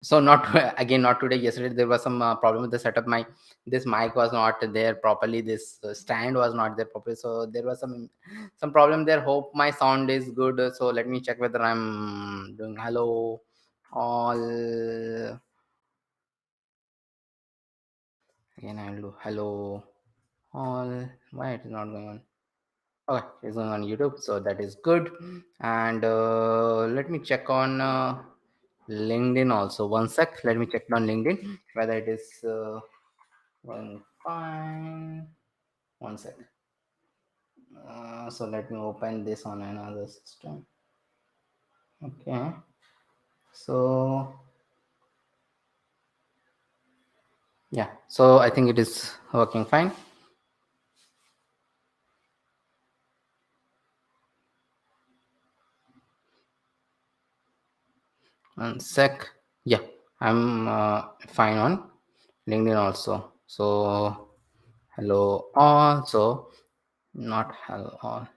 So not again, not today. Yesterday there was some problem with the setup. This mic was not there properly. This stand was not there properly. So there was some problem there. Hope my sound is good. So let me check whether I'm doing hello all. Again I'll do hello all. Why it is not going on? Okay, it's going on YouTube, so that is good. And let me check on LinkedIn also. One sec. Let me check on LinkedIn whether it is going fine. One sec. So let me open this on another system. Okay. So yeah. So I think it is working fine. One sec. Yeah, I'm fine on LinkedIn also. So hello all. So not hello all.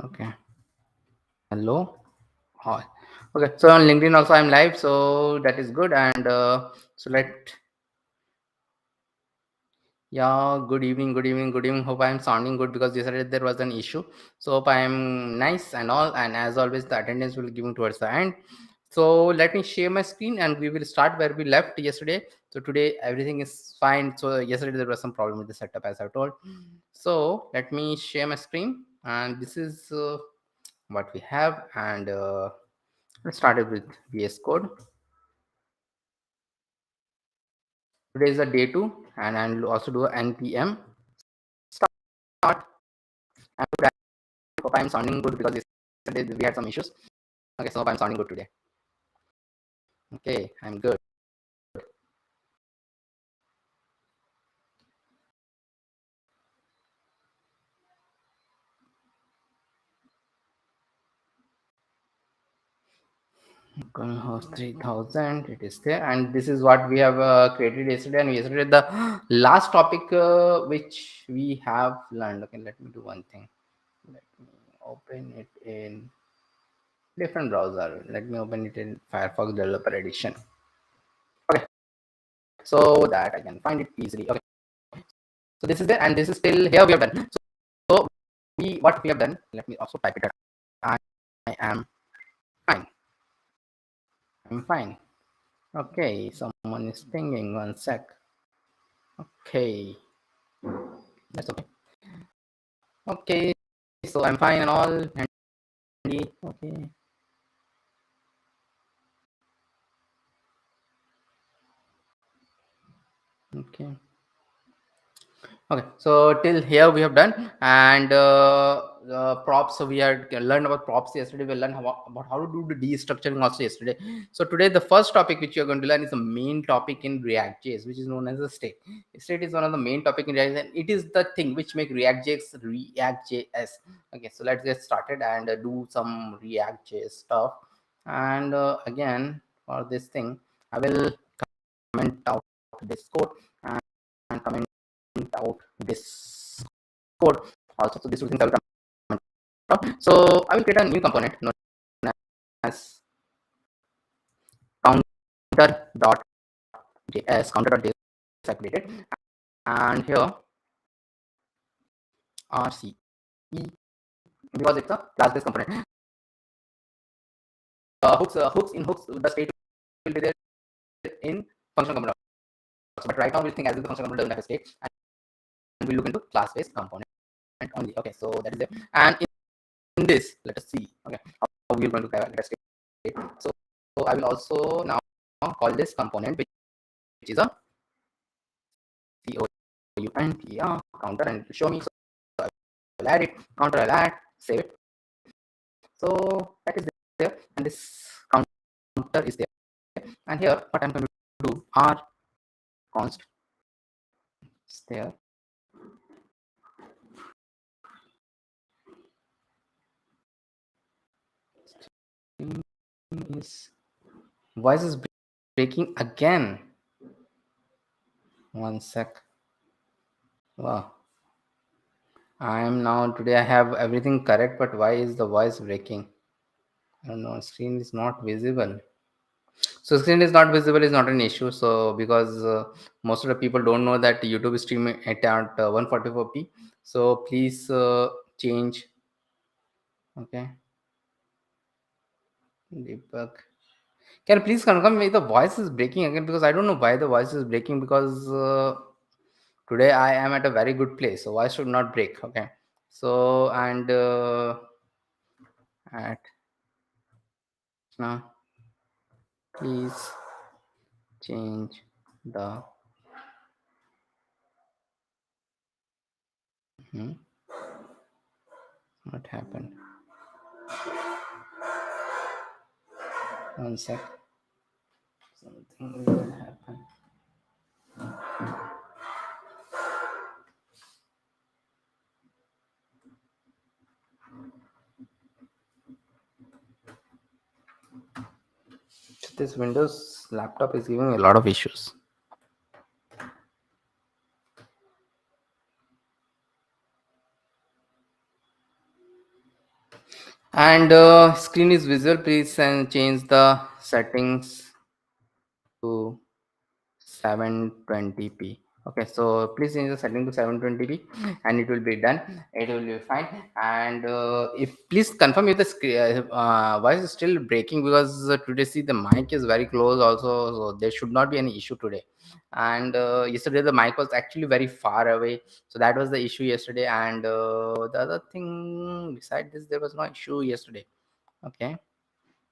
Okay. Hello all. Okay. So on LinkedIn also I'm live. So that is good. And so yeah, good evening, good evening, good evening. Hope I'm sounding good because yesterday there was an issue. So hope I'm nice and all. And as always, the attendance will give me towards the end. So let me share my screen and we will start where we left yesterday. So today everything is fine. So yesterday there was some problem with the setup as I told. So let me share my screen and this is what we have. And let's start it with VS Code. Today is a day 2 and I'll also do a npm start. And hope I'm sounding good because yesterday we had some issues. Okay, so hope I'm sounding good today. Okay, I'm good. Host 3000, it is there, and this is what we have created yesterday. And yesterday, the last topic which we have learned. Okay, let me do one thing. Let me open it in different browser. Let me open it in Firefox Developer Edition. Okay, so that I can find it easily. Okay, so this is there, and this is still here we have done. So what we have done. Let me also type it out. I am fine. I'm fine. Okay, someone is pinging. One sec. Okay, that's okay. Okay, so I'm fine and all. Handy. Okay. Okay. Okay, so till here we have done, and props. So we had learned about props yesterday. We learned about how to do the destructuring also yesterday. So today the first topic which you're going to learn is the main topic in ReactJS, which is known as the state. State is one of the main topic in React, and it is the thing which make ReactJS. Okay, so let's get started and do some ReactJS stuff. And again, for this thing, I will comment out this code and comment out this code also. So these two things I will comment out. So I will create a new component known as counter.js I created, and here RCE because it's a class based component. Hooks the state will be there in function component. But right now we think as if the function component doesn't have a state, and we look into class based component only. Okay, so that is it. And in this, let us see. Okay, how we're going to let us state. So I will also now call this component which is a counter, and it will show me. So I will add it, counter I'll add, save it. So that is there, and this counter is there. And here what I'm going to do r const is there. Is voice is breaking again. One sec. Wow. I am now today I have everything correct, but why is the voice breaking? I don't know. Screen is not visible. So screen is not visible is not an issue. So because most of the people don't know that YouTube is streaming at 144p. So please change. Okay, debug. Can you please confirm me the voice is breaking again, because I don't know why the voice is breaking, because today I am at a very good place, so voice should not break. Okay, so and at now please change the hmm, what happened? One sec. Something will happen. This Windows laptop is giving me a lot of issues. And screen is visual. Please and change the settings to 720p. Okay, so please change the setting to 720p and it will be done. It will be fine. And if please confirm if the voice is still breaking, because today see the mic is very close also, so there should not be any issue today. And yesterday the mic was actually very far away, so that was the issue yesterday. And the other thing beside this, there was no issue yesterday. Okay,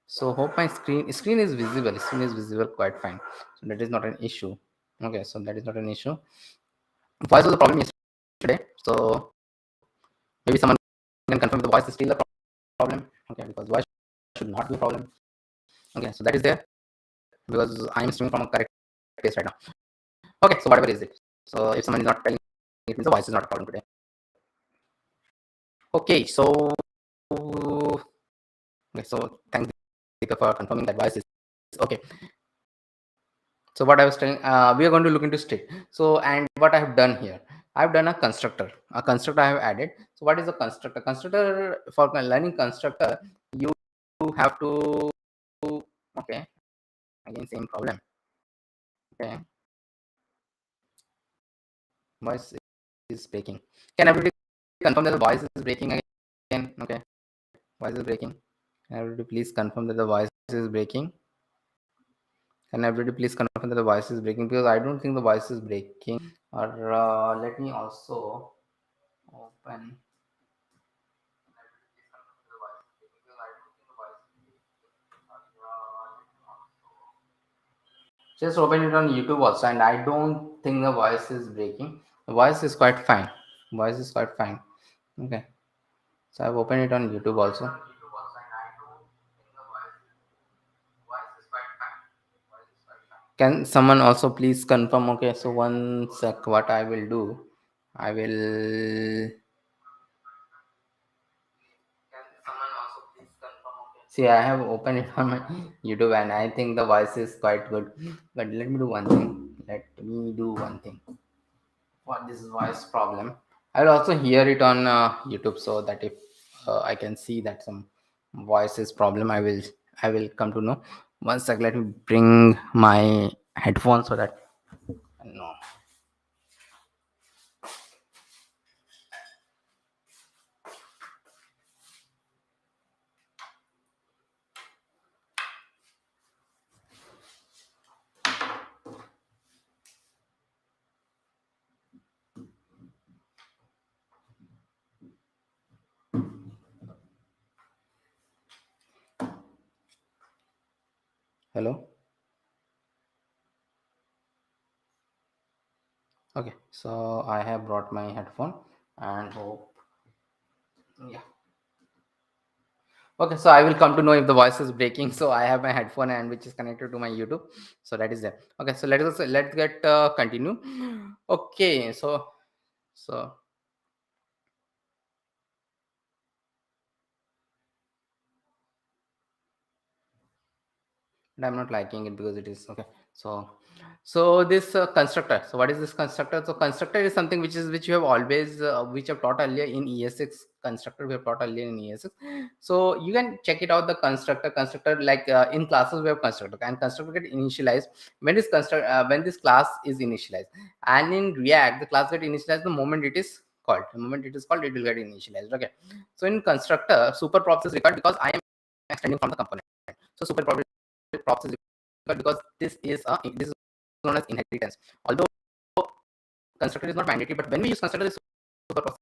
so hope my screen is visible. Screen is visible quite fine. So that is not an issue. Okay, so that is not an issue. Voice was a problem yesterday. So maybe someone can confirm the voice is still a problem. Okay, because voice should not be a problem. Okay, so that is there because I am streaming from a correct place right now. Okay, so whatever is it. So if someone is not telling, it means the voice is not a problem today. Okay, so thanks Deepika for confirming that voice is okay. So what I was telling, we are going to look into state. So and what I have done here, I've done a constructor. A constructor I have added. So what is a constructor? Constructor, for learning constructor, you have to, okay, again same problem. Okay, voice is breaking. Can everybody confirm that the voice is breaking again? Okay, voice is breaking. Can everybody please confirm that the voice is breaking? Can everybody please confirm that the voice is breaking? Because I don't think the voice is breaking. Or let me also open. Just open it on YouTube also, and I don't think the voice is breaking. The voice is quite fine. Voice is quite fine. Okay, so I've opened it on YouTube also. Can someone also please confirm? Okay, so one sec. What I will do, I will see. I have opened it on my YouTube, and I think the voice is quite good. But let me do one thing. Let me do one thing. For this voice problem, I will also hear it on YouTube, so that if I can see that some voices problem, I will come to know. One sec, let me bring my headphones so that no. Hello. Okay, so I have brought my headphone and hope, yeah. Okay, so I will come to know if the voice is breaking. So I have my headphone and which is connected to my YouTube, so that is there. Okay, so let's get continue. Okay, so but I'm not liking it because it is okay. So this constructor. So what is this constructor? So constructor is something which you have always which I've taught earlier in ES6. Constructor we have taught earlier in ES6. So you can check it out. The constructor like in classes we have constructor, and constructor get initialized when this class is initialized, and in React the class get initialized the moment it is called. The moment it is called, it will get initialized. Okay. So in constructor, super props is required because I am extending from the component. So super props is required because this is known as inheritance. Although constructor is not mandatory, but when we use constructor, this super props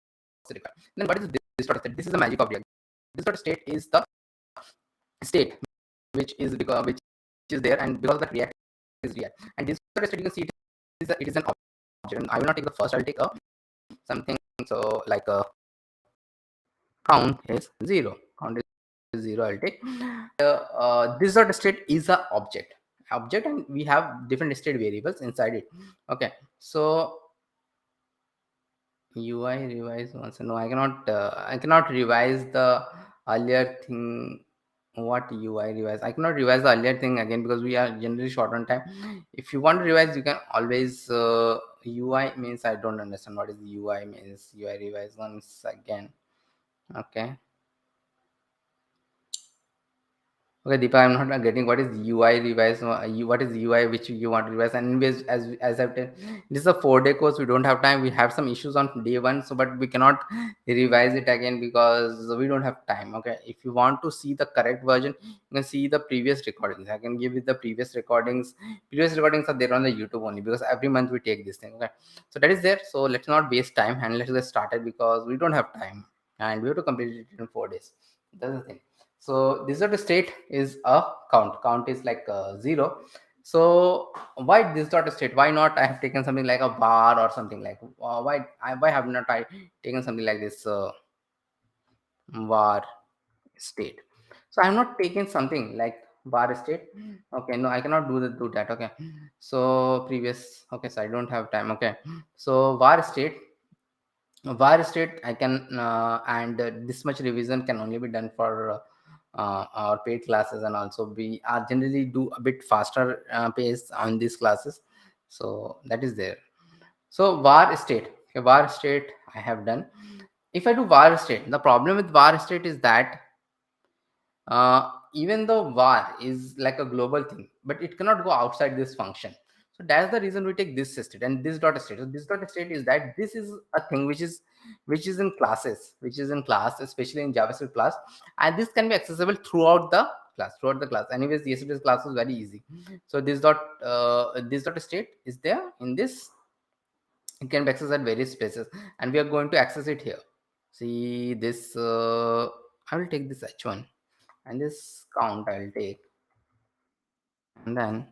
is required. Then what is this dot state? This is the magic of React. This dot state is the state which is there, and because of that React is React. And this dot state, you can see it is an object. And I will not take the first. I'll take a something. So like a count is 0. Count is 0. I'll take this dot state is a object, and we have different state variables inside it. Okay. So UI revise once. No, I cannot revise the earlier thing. What UI revise? I cannot revise the earlier thing again because we are generally short on time. If you want to revise, you can always UI means I don't understand what is UI means. UI revise once again. Okay. Okay, Deepa, I'm not getting what is UI revise. What is UI which you want to revise? And anyways, as I've said, this is a 4-day course. We don't have time. We have some issues on day 1, so but we cannot revise it again because we don't have time. Okay, if you want to see the correct version, you can see the previous recordings. I can give you the previous recordings. Previous recordings are there on the YouTube only because every month we take this thing. Okay, so that is there. So let's not waste time and let's get started because we don't have time and we have to complete it in 4 days. That's the thing. So this dot state is a count. Count is like 0. So why this dot state? Why not I have taken something like a bar or something like why have not I taken something like this var state? So I'm not taking something like var state. Okay, no, I cannot do that. Okay, so previous. Okay, so I don't have time. Okay, so var state I can and this much revision can only be done for our paid classes, and also we are generally do a bit faster pace on these classes, so that is there. So var state, okay, var state I have done. If I do var state, the problem with var state is that even though var is like a global thing, but it cannot go outside this function. So that's the reason we take this state and this dot state. So this dot state is that this is a thing which is in classes, which is in class, especially in JavaScript class, and this can be accessible throughout the class. Anyways, yesterday's class was very easy. So this dot state is there in this. It can be accessed at various spaces, and we are going to access it here. See this. I will take this h1 and this count I'll take, and then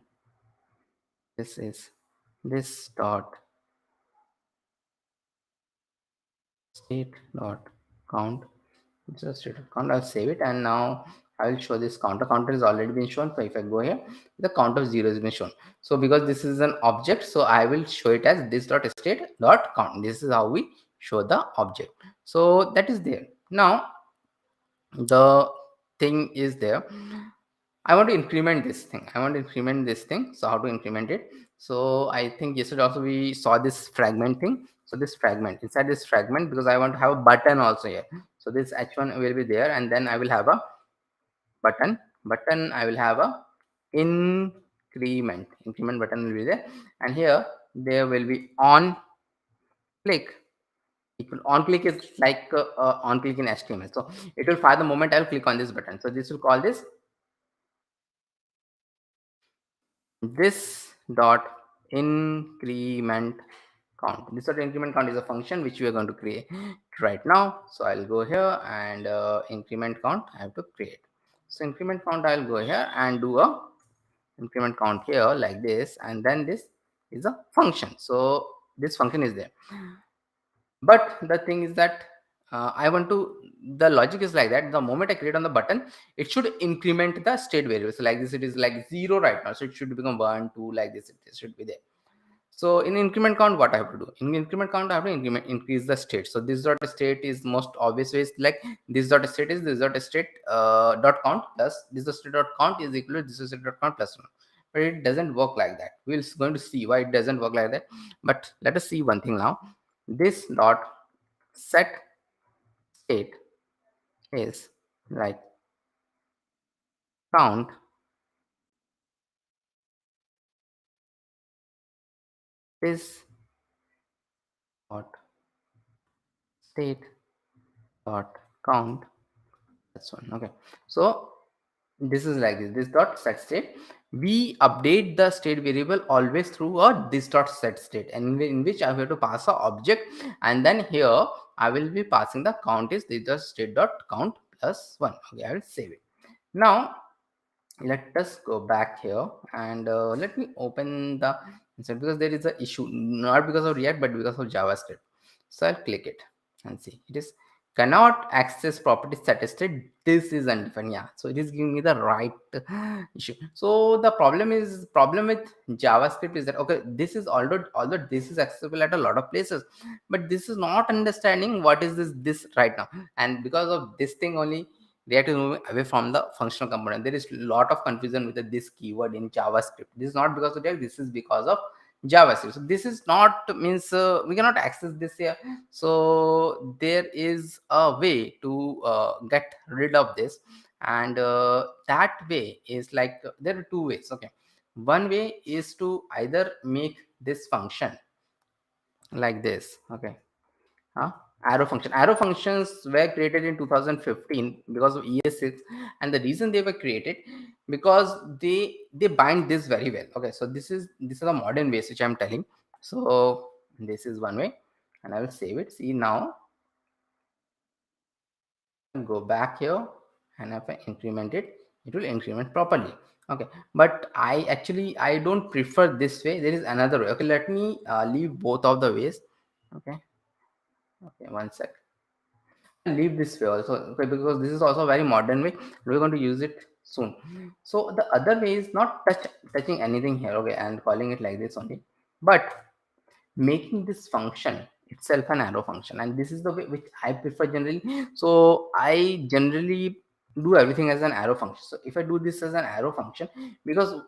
this is this dot state dot count. It's a state of count. I'll save it, and now I'll show this counter. Counter is already been shown. So if I go here, the count of 0 has been shown. So because this is an object, so I will show it as this dot state dot count. This is how we show the object. So that is there. Now the thing is there. I want to increment this thing. So how to increment it? So I think yesterday also we saw this fragment thing. So this fragment, inside this fragment, because I want to have a button also here. So this h1 will be there, and then I will have a button. I will have a increment button will be there, and here there will be on click. On click is like on click in HTML. So it will fire the moment I'll click on this button. So this will call this dot increment count. This dot increment count is a function which we are going to create right now. So I'll go here and increment count I have to create. So increment count, I'll go here and do a increment count here like this, and then this is a function. So this function is there, but the thing is that I want to, the logic is like that the moment I create on the button, it should increment the state variable. So like this, it is like 0 right now, so it should become 1 2 like this, it should be there. So in increment count, what I have to do? In increment count, I have to increase the state. So this dot state is most obvious ways, like this dot state is this dot state dot count plus this dot state dot count is equal to this dot state dot count plus 1. But it doesn't work like that. We're going to see why it doesn't work like that. But let us see one thing now. This dot set state is like count is dot state dot count. That's one. Okay. So this is like this dot set state. We update the state variable always through a this dot set state, and in which I have to pass a object, and then here I will be passing the count is this dot state dot count plus 1. Okay, I will save it. Now let us go back here and let me open the insert, because there is a issue, not because of React but because of JavaScript. So I'll click it and see it is cannot access property set state. This is undefined. Yeah, so it is giving me the right issue. So the problem with JavaScript is that, okay, this is although this is accessible at a lot of places, but this is not understanding what is this right now. And because of this thing only, React is moving away from the functional component. There is a lot of confusion with this keyword in JavaScript. This is not because of React, this is because of JavaScript. So this is not means we cannot access this here. So there is a way to get rid of this, and that way is like there are two ways. Okay, one way is to either make this function like this. Okay, huh? Arrow function. Arrow functions were created in 2015 because of ES6, and the reason they were created because they bind this very well. Okay, so this is a modern way which I'm telling. So this is one way, and I will save it. See now, go back here, and if I increment it, it will increment properly. Okay, but I don't prefer this way. There is another way. Okay, let me leave both of the ways. Okay, one sec. Leave this way also, okay, because this is also a very modern way. We're going to use it soon. So the other way is not touching anything here, okay, and calling it like this only, but making this function itself an arrow function, and this is the way which I prefer generally. So I generally do everything as an arrow function. So if I do this as an arrow function, because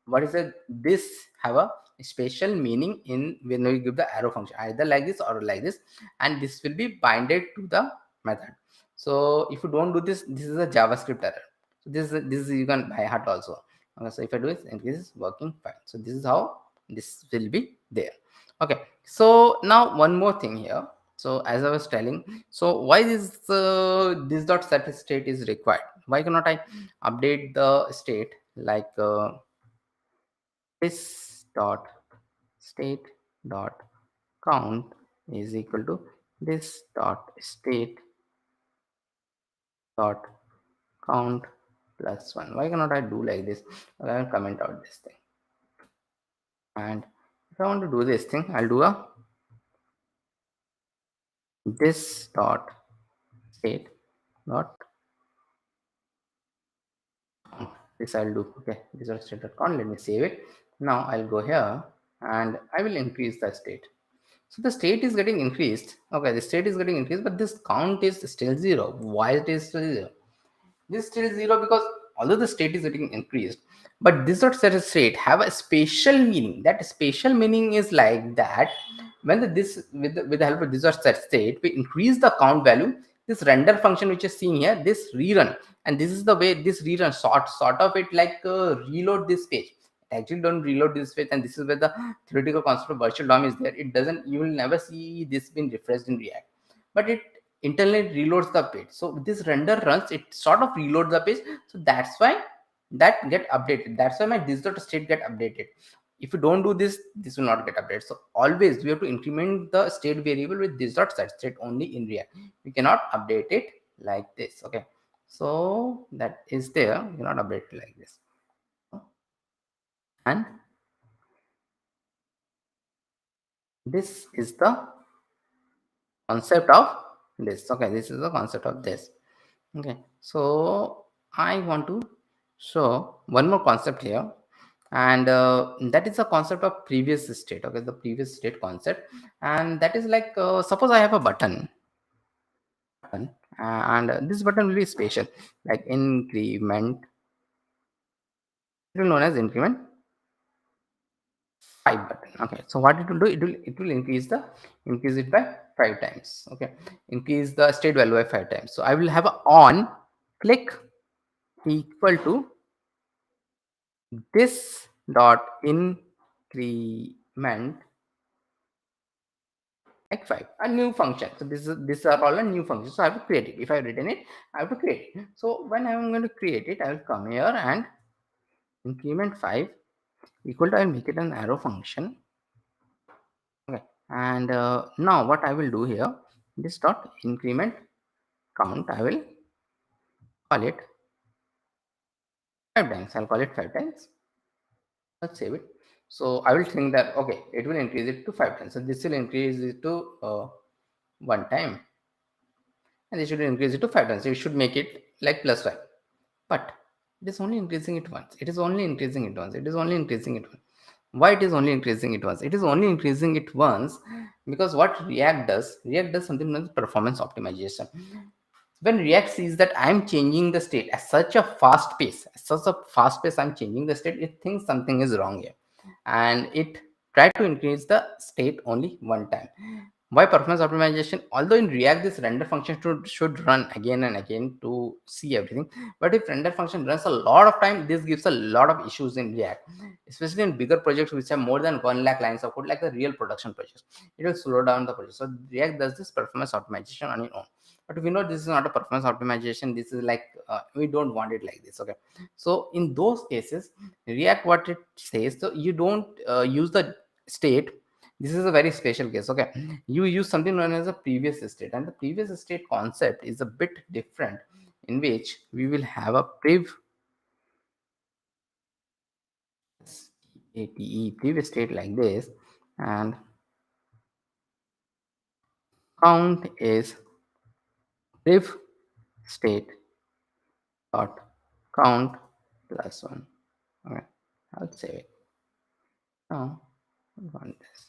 what is it, this have a special meaning in when we give the arrow function, either like this or like this, and this will be binded to the method. So if you don't do this, this is a JavaScript error. So this is you can by heart also. Okay, so if I do it, and this is working fine. So this is how this will be there. Okay, so now one more thing here. So as I was telling, so why this dot set state is required? Why cannot I update the state like this dot state dot count is equal to this dot state dot count plus 1? Why cannot I do like this? I will comment out this thing, and if I want to do this thing, I'll do a this dot state dot this I'll do. Okay, this is state dot count. Let me save it. Now I'll go here and I will increase the state. So the state is getting increased. Okay, the state is getting increased, but this count is still 0. Why it is still 0? This is still 0 because although the state is getting increased, but this dot set state have a special meaning. That special meaning is like that when this with the help of this dot set state, we increase the count value. This render function which is seen here, this rerun, and this is the way this rerun sort of it like reload this page. Actually don't reload this page, and this is where the theoretical concept of virtual DOM is there. It doesn't, you will never see this being refreshed in React, but it internally reloads the page. So this render runs, it sort of reloads the page. So that's why that get updated. That's why my this dot state get updated. If you don't do this, this will not get updated. So always we have to increment the state variable with this dot set state only in React. We cannot update it like this. Okay, so that is there. You cannot update it like this. And this is the concept of this. Okay, this is the concept of this. Okay, so I want to show one more concept here. and that is the concept of previous state. Okay, the previous state concept, and that is like suppose I have a button, and this button will be special, like increment. It will known as increment 5 button. Okay, so what it will do, it will increase it by 5 times. Okay, increase the state value by 5 times. So I will have a on click equal to this dot increment like 5, a new function. So these are all a new function, so I have to create it. If I have written it, I have to create it. So when I'm going to create it, I will come here and increment 5 equal to, I'll make it an arrow function. Okay, and now what I will do here, this dot increment count, I will call it 5 times. I'll call it 5 times. Let's save it. So I will think that okay, it will increase it to 5 times. So this will increase it to 1 time, and this should increase it to 5 times. So you should make it like plus 5. But it is only increasing it once. It is only increasing it once. It is only increasing it once. Why it is only increasing it once? It is only increasing it once because what React does something known as performance optimization. When React sees that I'm changing the state at such a fast pace, I'm changing the state, it thinks something is wrong here, and it try to increase the state only 1 time. Why performance optimization? Although in React this render function should run again and again to see everything, but if render function runs a lot of time, this gives a lot of issues in React, especially in bigger projects which have more than 1 lakh lines of code, like the real production projects. It will slow down the project. So React does this performance optimization on its own. But we know this is not a performance optimization. This is like we don't want it like this. Okay, so in those cases, React what it says, so you don't use the state. This is a very special case. Okay, you use something known as a previous state, and the previous state concept is a bit different, in which we will have a previous state like this, and count is prev state dot count plus 1. Okay, I'll save it. Now run this.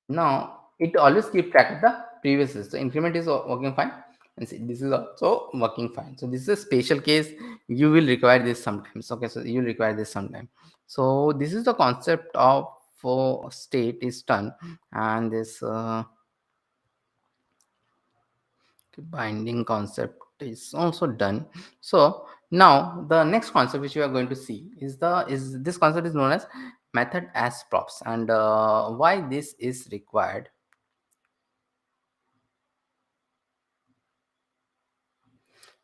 Now it always keep track of the previous. So increment is working fine, and see, this is also working fine. So this is a special case. You will require this sometimes. Okay, so you will require this sometime. So this is the concept of state is done, and this binding concept is also done. So now the next concept which we are going to see is this concept is known as method as props, and why this is required.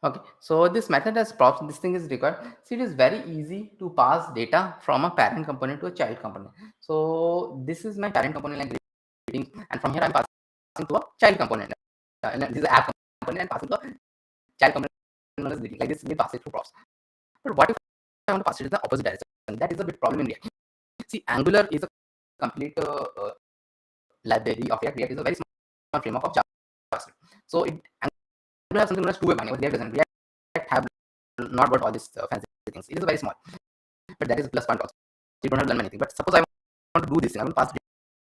Okay, so this method as props, this thing is required. See, it is very easy to pass data from a parent component to a child component. So this is my parent component like greetings, and from here I'm passing to a child component. And this is the app component and passing to a child component known as greeting. Like this, we pass it to props. But what if I want to pass it in the opposite direction? That is a bit problem in React. See, Angular is a complete library of React. React is a very small framework of JavaScript. So Angular has something known as two-way binding, but React doesn't. React have not got all these fancy things. It is very small, but that is a plus point also. You don't have to learn anything. But suppose I want to do this thing, I want to pass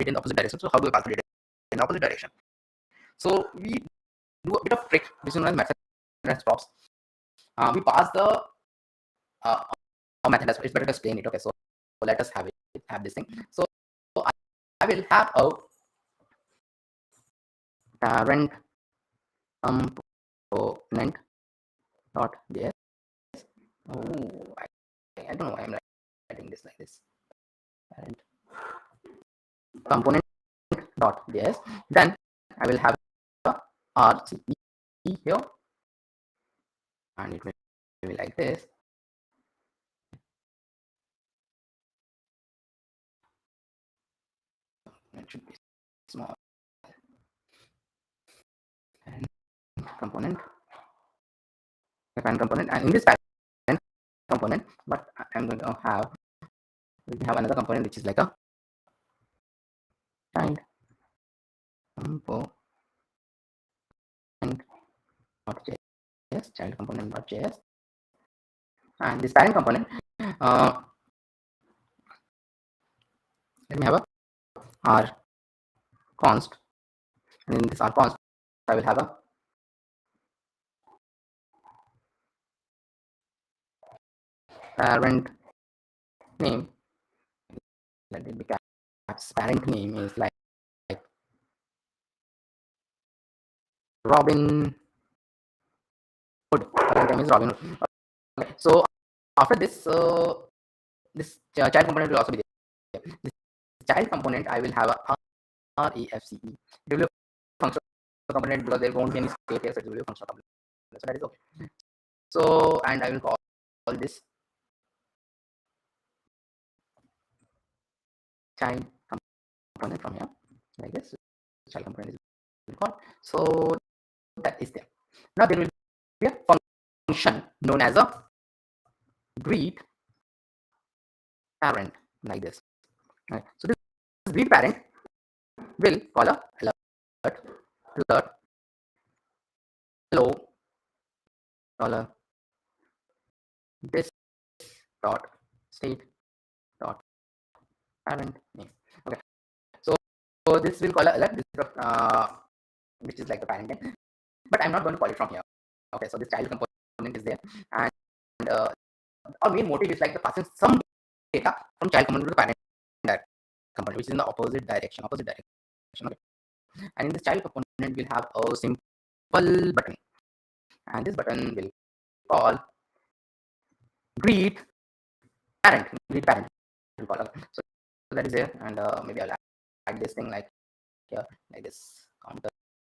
it in the opposite direction. So how do I pass it in the opposite direction? So we do a bit of trick, which is known as method as props. We pass the method as, it's better to explain it. Okay, so let us have this thing. So I will have a parent component dot js. Oh, I don't know why I'm writing this like this. Parent component dot js. Then I will have a RCE here, and it will be like this. It should be small. And component, and in this parent component, but I'm going to have another component which is like a child component dot js, child component dot js, and this parent component let me have a r const, and in this r const I will have a parent name. Let it be caps. Parent name is like Robin Hood. Parent name is Robin Hood. Okay. So after this, this child component will also be there. This child component I will have a REFCE. It will be a functional component because there won't be any state here, so it will be a functional component. So that is okay. So and I will call this child component from here like this. Child component is called. So that is there. Now there will be a function known as a greet parent like this. Right. So this greet parent will call a alert hello dollar this dot state dot parent name. Okay. So this will call a alert this which is like the parent name, but I'm not going to call it from here. Okay. So this child component is there, and our main motive is like the passing some data from child component to the parent component, which is in the opposite direction. Okay. And in this child component we'll have a simple button, and this button will call greet parent will call. So that is there, and maybe I'll add this thing like here, like this counter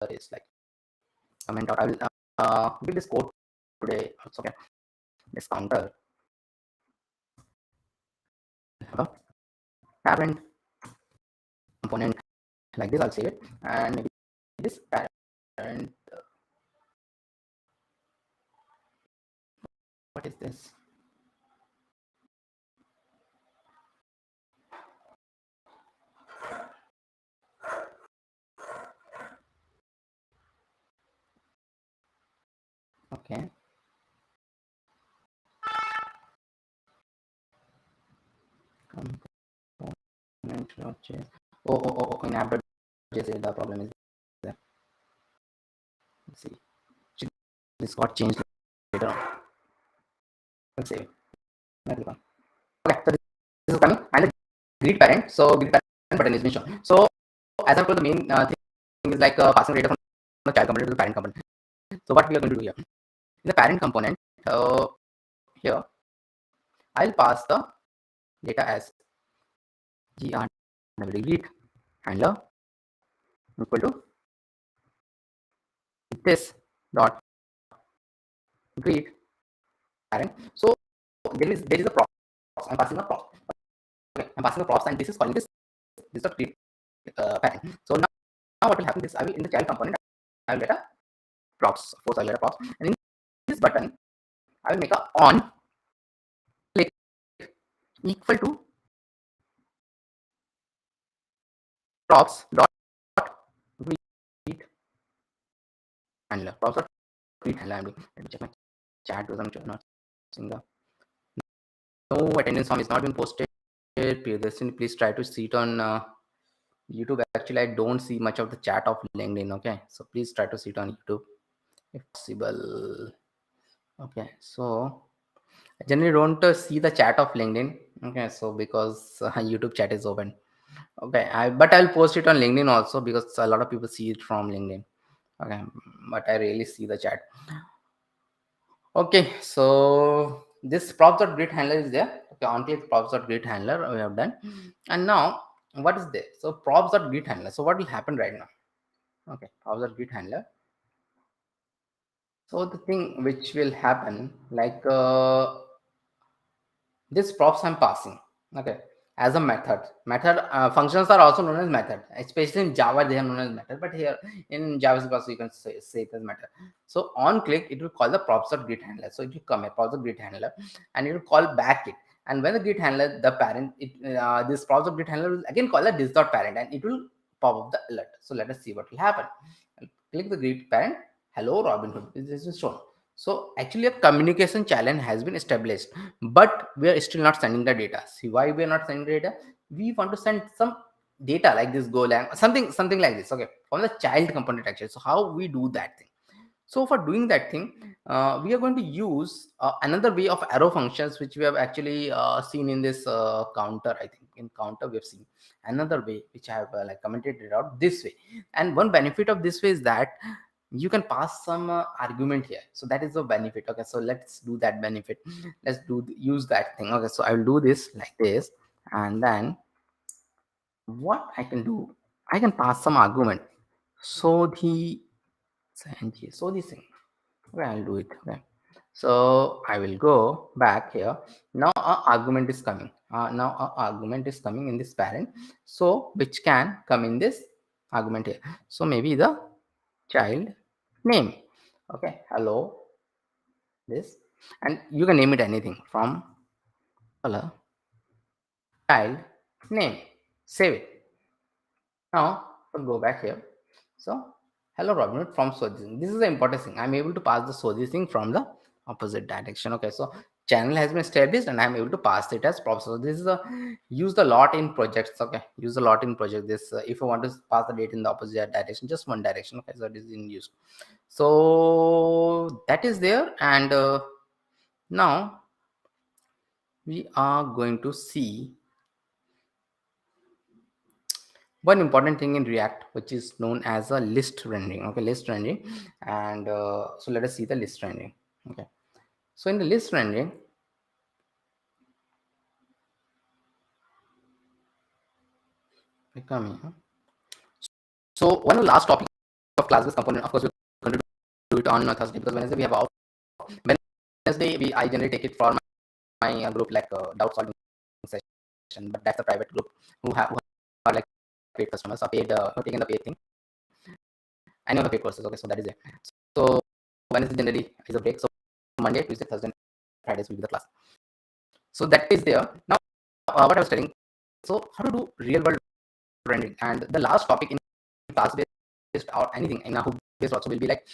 is like comment out. I will give this code today also. Okay. This counter have a parent component like this. I'll save it, and maybe this parent what is this? Okay. Component.js. In app.js the problem is there. Let's see. This got changed later on. Let's save it. Okay, so this is coming and the greet parent. So greet parent button is being shown. So as I told, the main thing is like passing data from the child component to the parent component. So what we are going to do here in the parent component, here I'll pass the data as greet handler equal to this dot greet parent. So there is a props. I'm passing a props. Okay, I'm passing a props, and this is calling this dot greet parent. So now what will happen is I will in the child component I will get a props. Of course I'll get a props, and in this button I will make a on click equal to props dot greet handler. Props dot greet handler. Let me check my chat because I'm not seeing the no attendance form is not been posted previously. Please try to see it on YouTube. Actually, I don't see much of the chat of LinkedIn. Okay, so please try to see it on YouTube if possible. Okay, so I generally don't see the chat of LinkedIn. Okay, so because YouTube chat is open. Okay, but I'll post it on LinkedIn also because a lot of people see it from LinkedIn. Okay, but I really see the chat. Okay, so this props.greet handler is there. Okay, on-click props.greet handler we have done, and now what is there? So props.greet handler. So what will happen right now? Okay, props.greet handler. So the thing which will happen, like this props I'm passing, okay, as a method. Functions are also known as method, especially in Java they are known as method, but here in JavaScript also you can say it as method. So on click it will call the props.greet handler. So it will come a props.greet handler and it will call back it, and when the greet handler the parent this props.greet handler will again call a this.parent and it will pop up the alert. So let us see what will happen. I'll click the greet parent, hello Robin Hood, this is shown. So actually a communication channel has been established, but we are still not sending the data. See why we are not sending data? We want to send some data like this Golang, something like this, okay, from the child component actually. So how we do that thing? So for doing that thing, we are going to use another way of arrow functions, which we have actually seen in this counter. I think in counter we have seen another way, which I have like commented it out this way. And one benefit of this way is that you can pass some argument here. So that is the benefit. Okay, so let's do that benefit. Let's use that thing. Okay, so I will do this like this, and then what I can do, I can pass some argument. So the so this thing. Okay, I'll do it. Okay. So I will go back here. Now our argument is coming. Now our argument is coming in this parent. So which can come in this argument here. So maybe the child name. Okay. Hello. This. And you can name it anything from color child name. Save it. Now we'll go back here. So hello Robin from Sojin. This is the important thing. I'm able to pass the Sojin thing from the opposite direction. Okay, so channel has been established and I'm able to pass it as props. So this is a used a lot in projects. Okay, use a lot in project. This if you want to pass the data in the opposite direction, just one direction. Okay, so it is in use. So that is there, and now we are going to see one important thing in React, which is known as a list rendering. Okay, list rendering. And so let us see the list rendering. Okay, so in the list rendering, we come here. So one of the last topic of class-based component, of course we're going to do it on Thursday, because Wednesday we have off. Wednesday I generally take it for my group, like doubt solving session, but that's a private group who are like paid customers, are paid who are taking the paid thing. I know the paid courses. Okay, so that is it. So Wednesday generally is a break. So Monday, Tuesday, Thursday, Fridays will be the class. So that is there. Now what I was telling, so how to do real world rendering, and the last topic in class based or anything in a hook based also will be like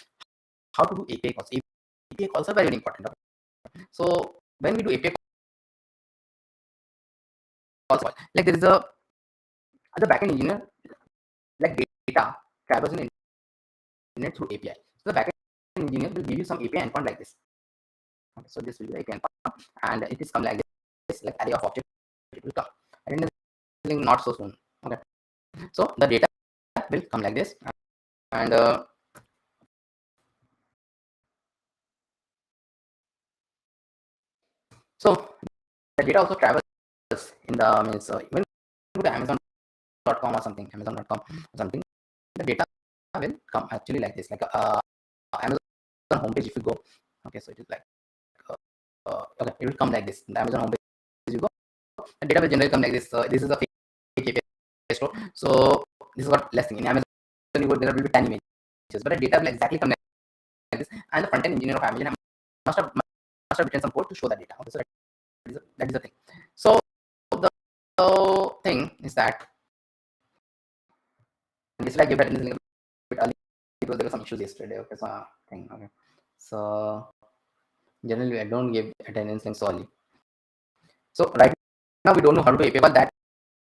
how to do API calls. API calls are very, very important. Okay? So when we do API calls, like there is a the backend engineer, like data travels in internet through API. So the backend engineer will give you some API endpoint like this. Okay, so this will be the API endpoint, and it is come like this, like array of objects. It will come. And not so soon. Okay, so the data will come like this, and so the data also travels in the means even to the Amazon.com or something, Amazon.com or something. The data will come actually like this, like Amazon homepage. If you go, okay, so it is like okay, it will come like this. The Amazon homepage you go, the data will generally come like this. This is a fake API store. So this is what less thing in Amazon. You go, there will be 10 images, but the data will exactly come like this. And the front end engineer of Amazon must have written some code to show that data. Okay, so that is the thing. So the thing is that this like give that link a bit early because there were some issues yesterday. Okay, so thing. Okay, so generally I don't give attendance links early. So right now we don't know how to do API, but that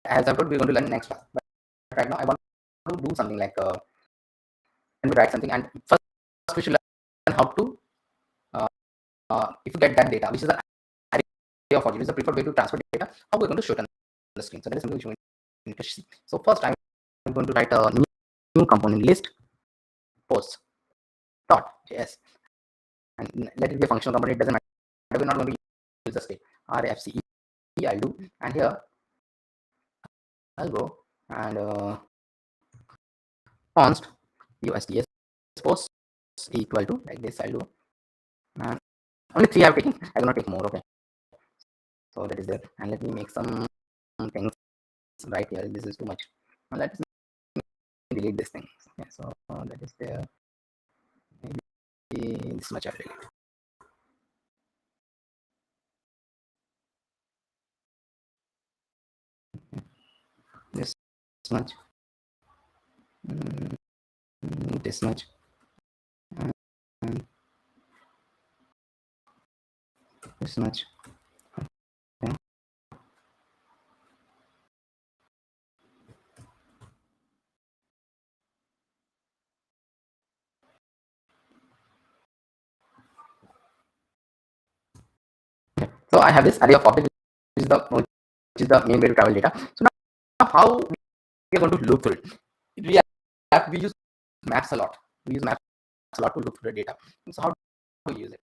as I told we're going to learn next class. But right now I want to do something like and we write something, and first we should learn how to if you get that data, which is an array of objects, is the preferred way to transfer data, how we're going to show it on the screen. So that is something which we need to see. So first I'm going to write a new component list post dot js, and let it be a functional component. It doesn't matter. We're not going to use the state rfce. I'll do, and here I'll go and const usds post equal to like this. I'll do, and only 3 I've taken. I will not take more. Okay, so that is there, and let me make some things right here. This is too much. Now let's delete this thing. Okay, so that is there. Maybe this much I'll delete. This much. This much. this much. Okay. So I have this array of objects, which is the main way to travel data. So now how we are going to look through it? In React, we use maps a lot. We use maps a lot to look through the data. So how do we use it?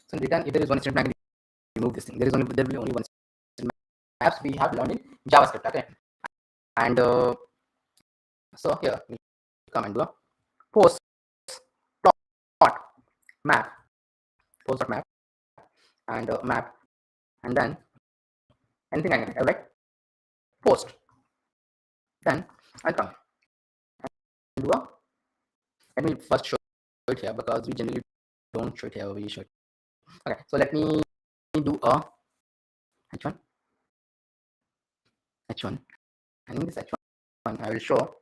So in return, if there is one statement, I can remove this thing. There will be only one statement. Maps we have learned in JavaScript. Okay, and so here we come and do a post plot map, post dot map, and map, and then anything I can write post. Then I'll come and do a. Let me first show it here because we generally don't show it here. We show it. Okay, so let me do a h1 h1, and in this h1 I will show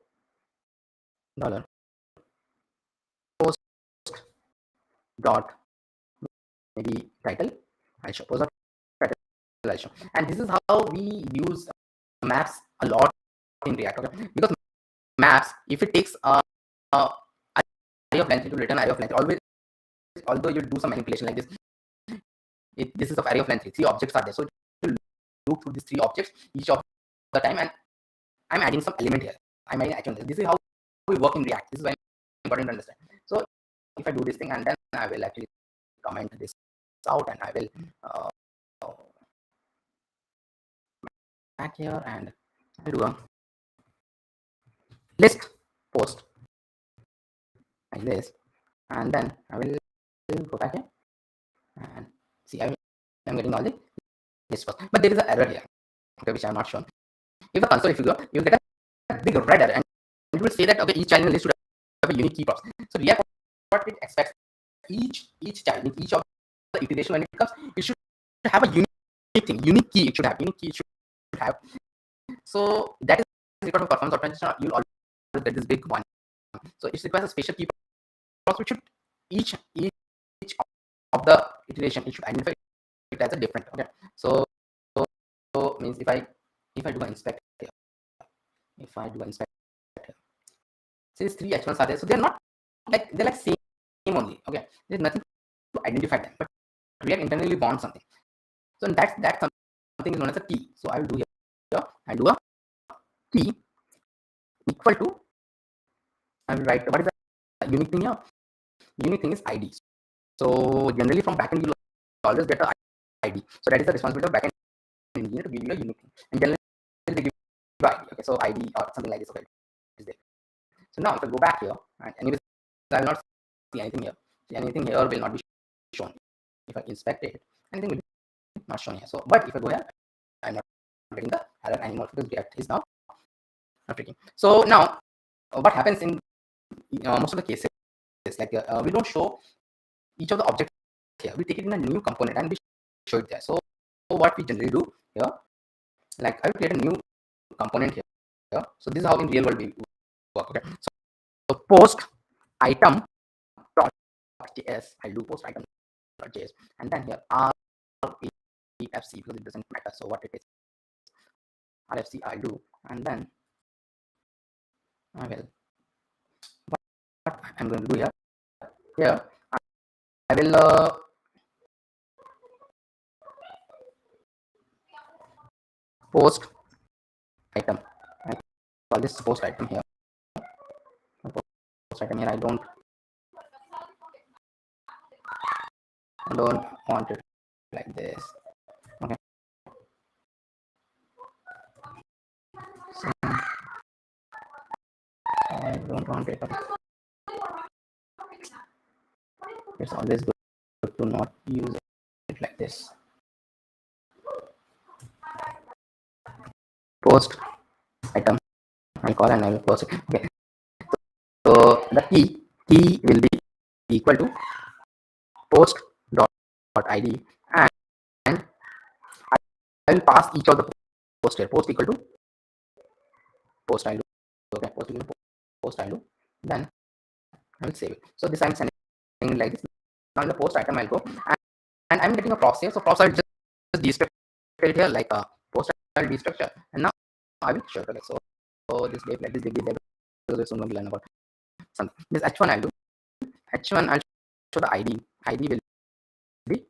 dollar post dot maybe title. I'll show post dot title. I'll show, and this is how we use maps a lot in React. Okay, because maps, if it takes array of length to return array of length, always, although you do some manipulation like this, this is of array of length. 3 objects are there, so it will loop through these 3 objects each of the time, and I'm adding some element here. I'm adding h1. This is how we work in React. This is very important to understand. So if I do this thing, and then I will actually comment this out, and I will back here and I'll do a list post like this, and then I will go back here and see I'm getting all the list first, but there is an error here, okay, which I have not shown. If the console, if you go, you will get a big red error, and it will say that okay, each child in the list should have a unique key props. So React, what it expects, each child in each of the iteration when it comes, it should have a unique thing, unique key. It should have unique key. It should have. So that is required for performance optimization. You'll always get this big one. So it requires a special key props, which should each of the iteration, it should identify it as a different. Okay, so means if I do an inspect here, if I do an inspect here, so these 3 h1s are there, so they're not like, they're like same only. Okay, there's nothing to identify them, but React internally bonds something. So that's something is known as a key. So I will do here, I do a key equal to, I will write what is the unique thing here. Unique thing is ID. So generally from backend you always get a ID. So that is the responsibility of backend engineer to give you a unique thing. And generally they give you ID. Okay, so ID or something like this. Okay, is there. So now if I go back here, and anyways I will not see anything here. See, anything here will not be shown. If I inspect it, anything will be not shown here. So but if I go here, I'm not getting the error anymore because React is now updating. So now what happens in most of the cases is like we don't show each of the objects here. We take it in a new component and we show it there. So what we generally do here, like I will create a new component here. So this is how in real world we work. Okay, so post item .js, I'll do post item .js, and then here REFC, because it doesn't matter. So what it is, RFC I'll do, and then I will, what I'm going to do here I will post item. I call this post item here. Post item here. I don't want it like this. Okay. So I don't want it. It's always good to not use it like this. Post item, I'll call and I will post it. Okay. So the key will be equal to post dot id, and I will pass each of the post here. Post equal to post id. Okay, post equal to post id. Then I will save it. So this I'm sending like this. Now in the post item I'll go and I'm getting a props here. So props I'll just destructure it here like a post I'll destructure, and now I will show it. Okay, so this div like this div there, because soon we'll learn about something. This h1 I'll do h1 I'll show the id will be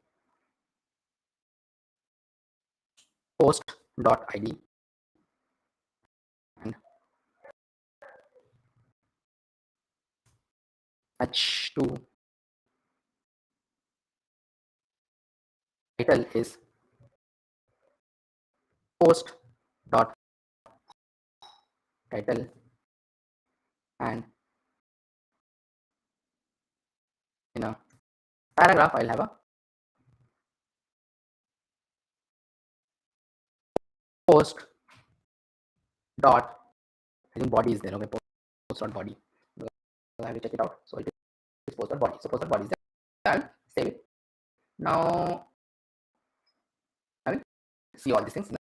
post dot id, and h2 title is post dot title, and in a paragraph I'll have a post dot, I think body is there. Okay, post dot body. So I have to check it out. So it is post dot body. So post dot body is there. I'll save it. Now I will see all these things in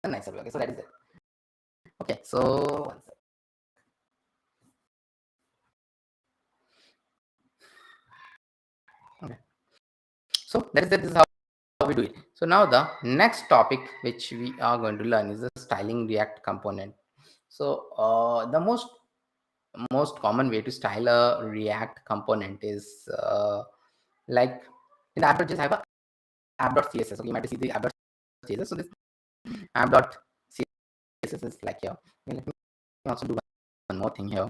a nicer way. Okay, so that is it. Okay, so one second. Okay, so that is it. This is how we do it. So now the next topic which we are going to learn is the styling React component. So the most common way to style a React component is like in the app.js I have a app.css. Okay, you might see the app.css. So this app.css is like here. Okay, let me also do one more thing here.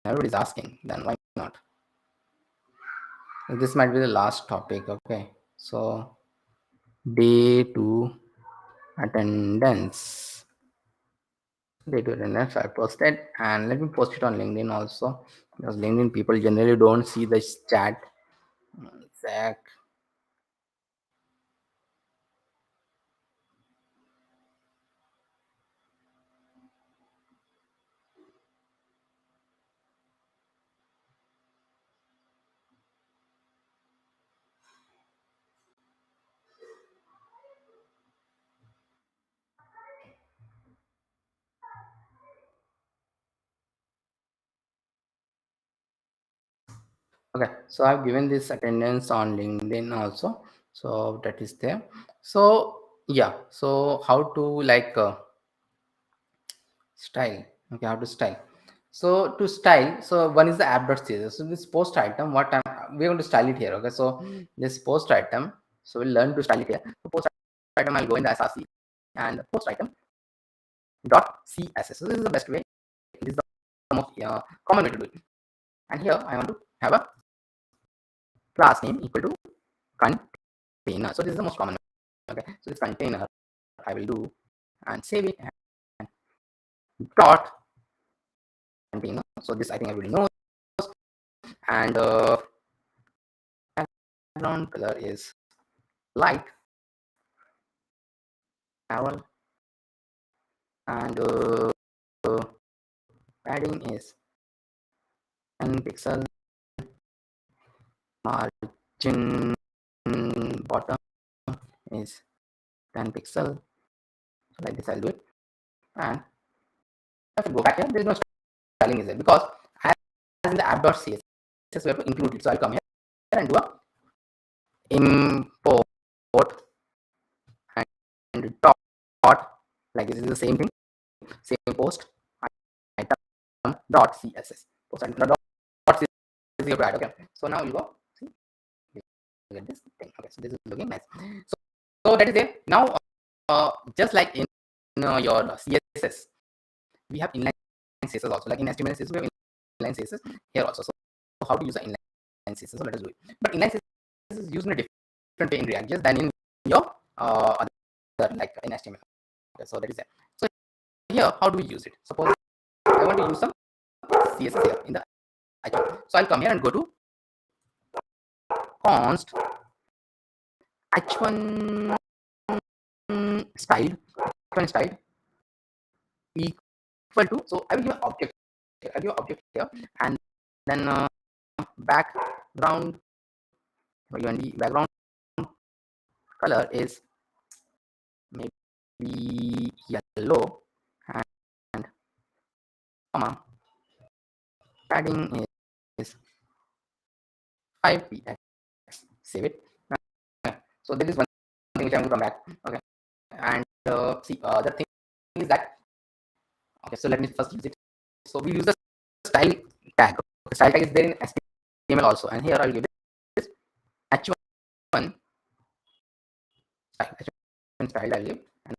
Everybody's asking, then why not? This might be the last topic. Okay, so day 2 attendance. Day 2 attendance I posted, and let me post it on LinkedIn also, because LinkedIn people generally don't see the chat. Zach. Okay, so I've given this attendance on LinkedIn also, so that is there. So yeah, so how to like style. Okay, how to style. So to style, so one is the app.css. So this post item, what we're going to style it here. Okay, so this post item, so we'll learn to style it here. So post item, I'll go in the src, and post item dot css. So this is the best way. This is the most common way to do it. And here I want to have a class name equal to container. So this is the most common. Okay, so this container I will do and save it, and dot container. So this I think everybody knows. And background color is light arrow, and padding is 10 pixel, margin bottom is 10 pixel. So like this I'll do it, and if I go back here, there is no styling is there, because as in the app.css we have to include it. So I'll come here and do a import and dot, like this is the same thing, same post item dot css, post item dot css you have to add. Okay, so now you go see, you get this thing. Okay, so this is looking nice. So that is it. Now just like in your css, we have inline css also, like in HTML css we have inline css here also. So how to use the inline css? So let us do it. But inline css is used in a different way in ReactJS than in your other, like in HTML. Okay, so that is it. So here, how do we use it? Suppose I want to use some CSS here in the icon. So I'll come here and go to const h1 style, h1 style equal to. So I will give an object here. I give an object here, and then background, and the background color is maybe yellow, and comma padding is px, save it. So there is one thing which I want to come back. Okay, and see the thing is that, okay, so let me first use it. So we use the style tag. Okay, style tag is there in HTML also, and here I'll give this h1 style, h1 style I'll give, and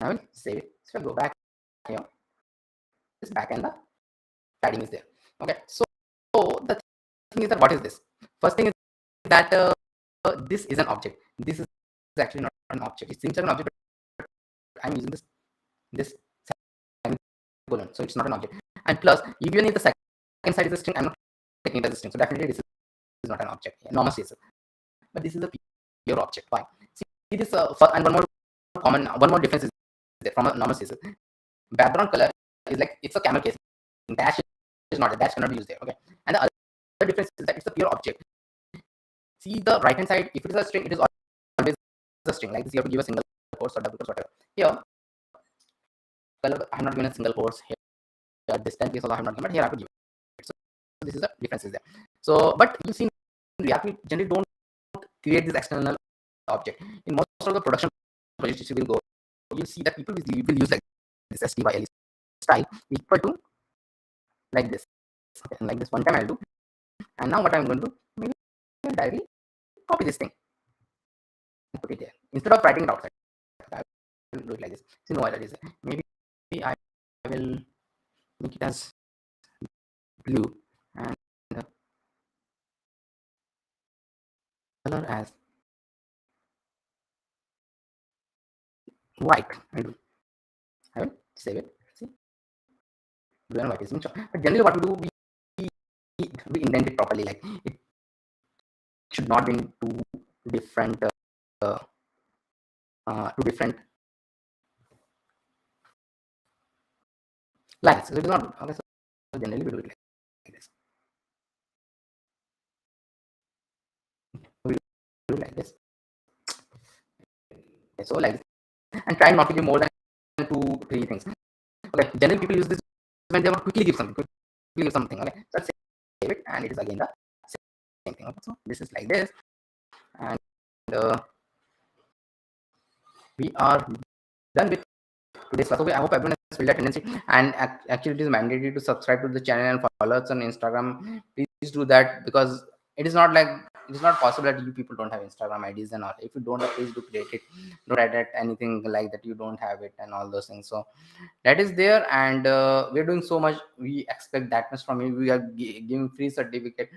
I will save it. So I'll go back here, this back, and the padding is there. Okay, so the thing is that what is this? First thing is that this is an object. This is actually not an object. It seems like an object, but I'm using this semicolon, so it's not an object. And plus, even if the second side is a string, I'm not taking it as a string, so definitely this is not an object. Yeah, normal CSS, but this is a pure object. Why? See this, and one more difference is there from a normal CSS. Background color is like it's a camel case. Dash is not, a dash cannot be used there. Okay, and the other difference is that it's a pure object. See the right hand side, if it is a string, it is always a string. Like this, you have to give a single quotes or double quotes, whatever. Here, color, I have not given a single quotes. Here, distance case also I have not given, but here I have to give it. So this is the difference is there. So, but you see, React, we generally don't create this external object. In most of the production projects you will go, you'll see that people will use like this style style equal to like this. Okay, and like this one time I'll do, and now what I'm going to do, maybe I'll directly copy this thing and put it there instead of writing it outside. I will do it like this. See, no, that is maybe I will make it as blue and the color as white. I will save it. See, blue and white is mixed. But generally, what we do, we indent it properly. Like it should not be in two different lines. So it is not okay. So generally, we do it like this. We do it like this. Okay, so like this, and try not to give more than 2-3 things. Okay, generally people use this when they want to quickly give something. Okay, so let's save it, and it is again the same thing. Okay, so this is like this, and we are done with today's class. So I hope everyone has filled that tendency, and actually it is mandatory to subscribe to the channel and follow us on Instagram. Please do that, because it is not like, it is not possible that you people don't have Instagram IDs and all. If you don't have, please do create it. Don't write at anything like that you don't have it and all those things. So that is there, and we're doing so much. We expect that much from you. We are giving free certificate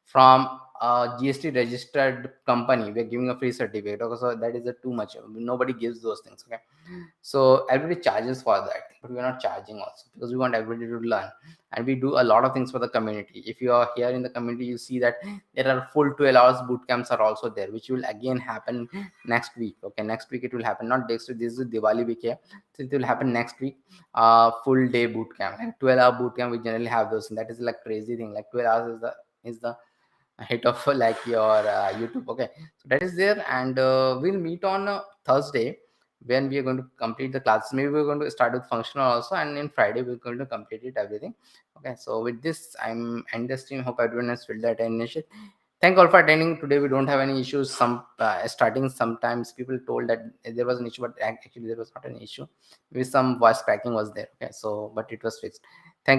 from a GST registered company. We're giving a free certificate. Okay, so that is too much. Nobody gives those things. Okay, so everybody charges for that, but we're not charging also, because we want everybody to learn, and we do a lot of things for the community. If you are here in the community, you see that there are full 12 hours boot camps are also there, which will again happen next week. Okay, next week it will happen, not next week. This is Diwali week here, so it will happen next week. Full day boot camp, like 12-hour boot camp. We generally have those, and that is like crazy thing. Like 12 hours is the hit of like your YouTube. Okay, so that is there, and we'll meet on Thursday when we are going to complete the class. Maybe we're going to start with functional also, and in Friday we're going to complete it everything. Okay, so with this, I'm end the stream. Hope everyone has filled that initial. Thank all for attending. Today we don't have any issues. Some starting, sometimes people told that there was an issue, but actually there was not an issue. Maybe some voice cracking was there. Okay, so but it was fixed.